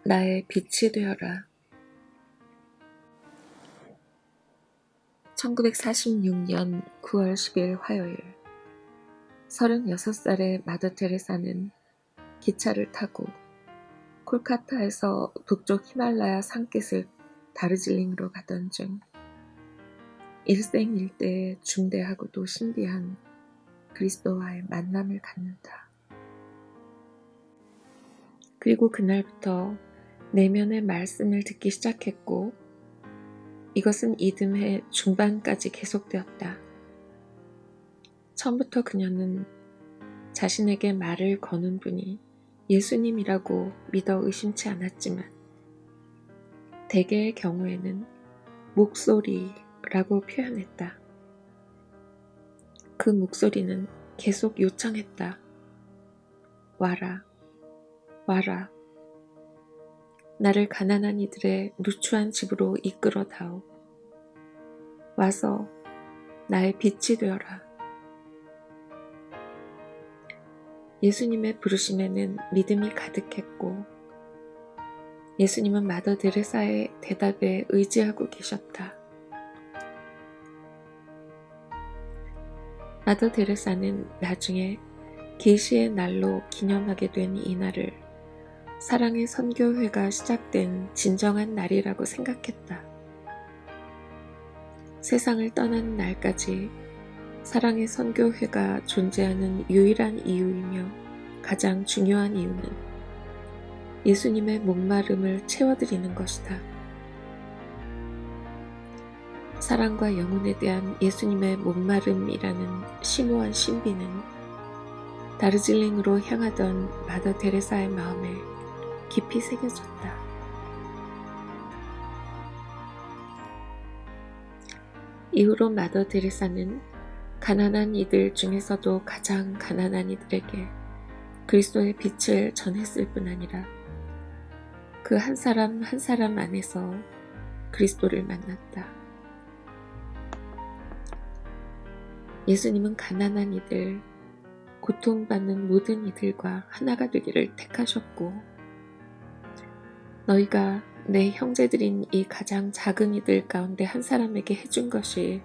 나의 빛이 되어라. 1946년 9월 10일 화요일, 36살의 마더 테레사는 기차를 타고 콜카타에서 북쪽 히말라야 산깃을 다르질링으로 가던 중 일생일대의 중대하고도 신비한 그리스도와의 만남을 갖는다. 그리고 그날부터 내면의 말씀을 듣기 시작했고, 이것은 이듬해 중반까지 계속되었다. 처음부터 그녀는 자신에게 말을 거는 분이 예수님이라고 믿어 의심치 않았지만, 대개의 경우에는 목소리라고 표현했다. 그 목소리는 계속 요청했다. 와라, 와라. 나를 가난한 이들의 누추한 집으로 이끌어 다오. 와서 나의 빛이 되어라. 예수님의 부르심에는 믿음이 가득했고, 예수님은 마더 데레사의 대답에 의지하고 계셨다. 마더 데레사는 나중에 계시의 날로 기념하게 된 이 날을 사랑의 선교회가 시작된 진정한 날이라고 생각했다. 세상을 떠나는 날까지 사랑의 선교회가 존재하는 유일한 이유이며 가장 중요한 이유는 예수님의 목마름을 채워드리는 것이다. 사랑과 영혼에 대한 예수님의 목마름이라는 심오한 신비는 다르질링으로 향하던 마더 데레사의 마음에 깊이 새겨졌다. 이후로 마더 데레사는 가난한 이들 중에서도 가장 가난한 이들에게 그리스도의 빛을 전했을 뿐 아니라 그 한 사람 한 사람 안에서 그리스도를 만났다. 예수님은 가난한 이들, 고통받는 모든 이들과 하나가 되기를 택하셨고, 너희가 내 형제들인 이 가장 작은 이들 가운데 한 사람에게 해준 것이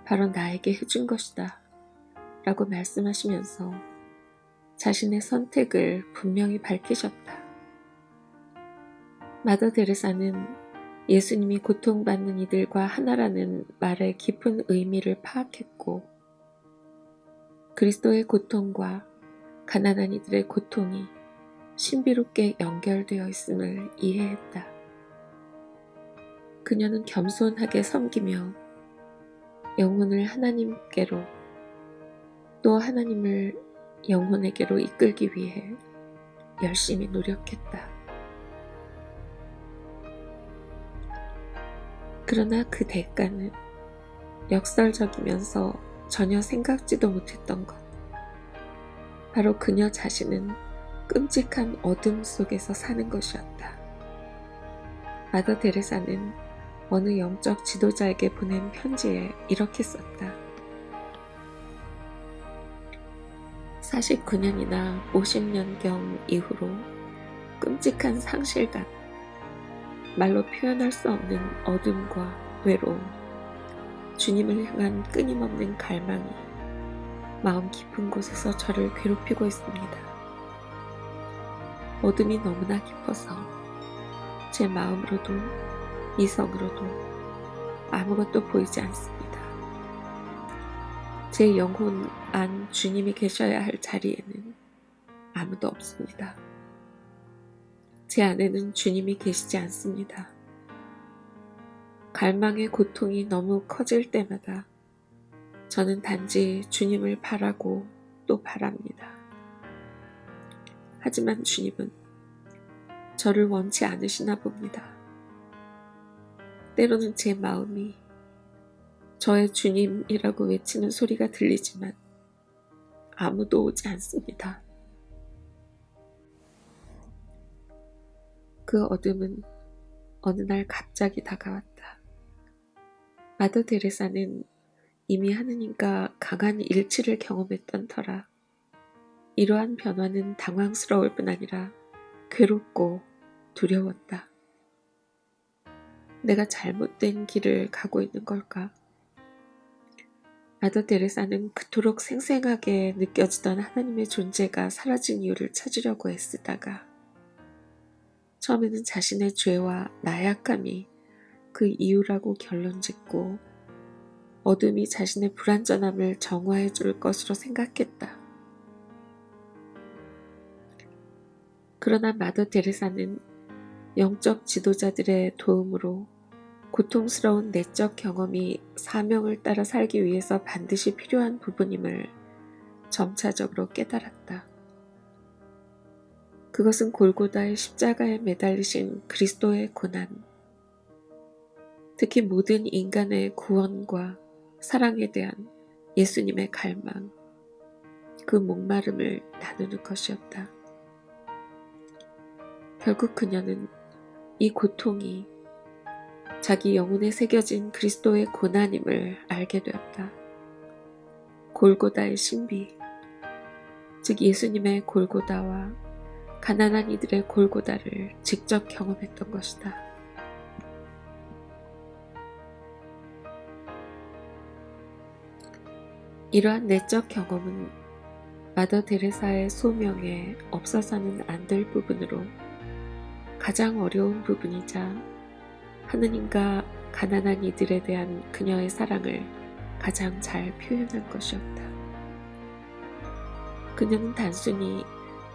바로 나에게 해준 것이다 라고 말씀하시면서 자신의 선택을 분명히 밝히셨다. 마더 데레사는 예수님이 고통받는 이들과 하나라는 말의 깊은 의미를 파악했고, 그리스도의 고통과 가난한 이들의 고통이 신비롭게 연결되어 있음을 이해했다. 그녀는 겸손하게 섬기며 영혼을 하나님께로, 또 하나님을 영혼에게로 이끌기 위해 열심히 노력했다. 그러나 그 대가는 역설적이면서 전혀 생각지도 못했던 것. 바로 그녀 자신은 끔찍한 어둠 속에서 사는 것이었다. 마더 데레사는 어느 영적 지도자에게 보낸 편지에 이렇게 썼다. 49년이나 50년경 이후로 끔찍한 상실감, 말로 표현할 수 없는 어둠과 외로움, 주님을 향한 끊임없는 갈망이 마음 깊은 곳에서 저를 괴롭히고 있습니다. 어둠이 너무나 깊어서 제 마음으로도 이성으로도 아무것도 보이지 않습니다. 제 영혼 안 주님이 계셔야 할 자리에는 아무도 없습니다. 제 안에는 주님이 계시지 않습니다. 갈망의 고통이 너무 커질 때마다 저는 단지 주님을 바라고 또 바랍니다. 하지만 주님은 저를 원치 않으시나 봅니다. 때로는 제 마음이 저의 주님이라고 외치는 소리가 들리지만 아무도 오지 않습니다. 그 어둠은 어느 날 갑자기 다가왔다. 마더 데레사는 이미 하느님과 강한 일치를 경험했던 터라 이러한 변화는 당황스러울 뿐 아니라 괴롭고 두려웠다. 내가 잘못된 길을 가고 있는 걸까? 마더 데레사는 그토록 생생하게 느껴지던 하나님의 존재가 사라진 이유를 찾으려고 애쓰다가 처음에는 자신의 죄와 나약함이 그 이유라고 결론짓고 어둠이 자신의 불완전함을 정화해 줄 것으로 생각했다. 그러나 마더 데레사는 영적 지도자들의 도움으로 고통스러운 내적 경험이 사명을 따라 살기 위해서 반드시 필요한 부분임을 점차적으로 깨달았다. 그것은 골고다의 십자가에 매달리신 그리스도의 고난, 특히 모든 인간의 구원과 사랑에 대한 예수님의 갈망, 그 목마름을 나누는 것이었다. 결국 그녀는 이 고통이 자기 영혼에 새겨진 그리스도의 고난임을 알게 되었다. 골고다의 신비, 즉 예수님의 골고다와 가난한 이들의 골고다를 직접 경험했던 것이다. 이러한 내적 경험은 마더 데레사의 소명에 없어서는 안 될 부분으로 가장 어려운 부분이자 하느님과 가난한 이들에 대한 그녀의 사랑을 가장 잘 표현한 것이었다. 그녀는 단순히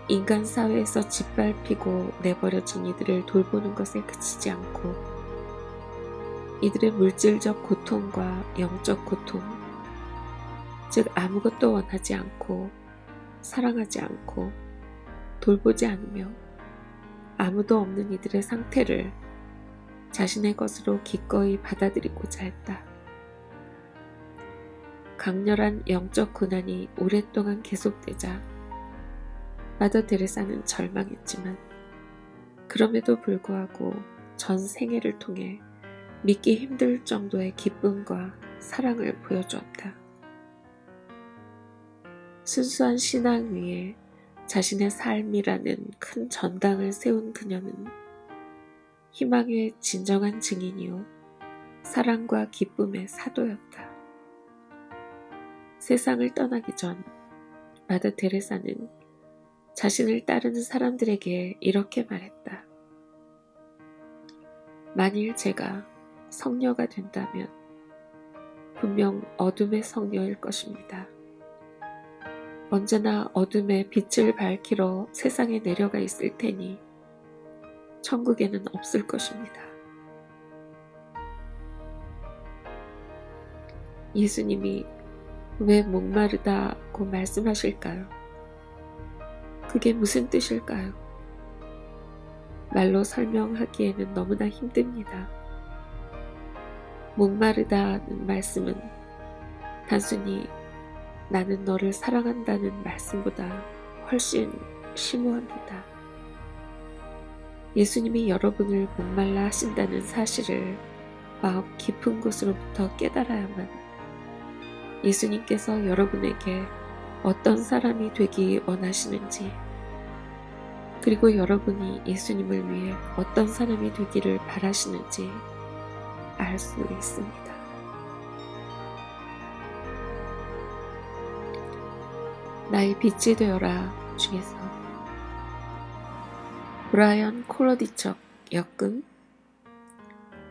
인간 사회에서 짓밟히고 내버려진 이들을 돌보는 것에 그치지 않고 이들의 물질적 고통과 영적 고통, 즉 아무것도 원하지 않고 사랑하지 않고 돌보지 않으며 아무도 없는 이들의 상태를 자신의 것으로 기꺼이 받아들이고자 했다. 강렬한 영적 고난이 오랫동안 계속되자 마더 데레사는 절망했지만 그럼에도 불구하고 전 생애를 통해 믿기 힘들 정도의 기쁨과 사랑을 보여주었다. 순수한 신앙 위에 자신의 삶이라는 큰 전당을 세운 그녀는 희망의 진정한 증인이요 사랑과 기쁨의 사도였다. 세상을 떠나기 전 마더 데레사는 자신을 따르는 사람들에게 이렇게 말했다. 만일 제가 성녀가 된다면 분명 어둠의 성녀일 것입니다. 언제나 어둠의 빛을 밝히러 세상에 내려가 있을 테니 천국에는 없을 것입니다. 예수님이 왜 목마르다고 말씀하실까요? 그게 무슨 뜻일까요? 말로 설명하기에는 너무나 힘듭니다. 목마르다는 말씀은 단순히 나는 너를 사랑한다는 말씀보다 훨씬 심오합니다. 예수님이 여러분을 목말라 하신다는 사실을 마음 깊은 곳으로부터 깨달아야만 예수님께서 여러분에게 어떤 사람이 되기 원하시는지 그리고 여러분이 예수님을 위해 어떤 사람이 되기를 바라시는지 알 수 있습니다. 나의 빛이 되어라 중에서 브라이언 콜러디척 역금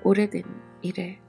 오래된 일에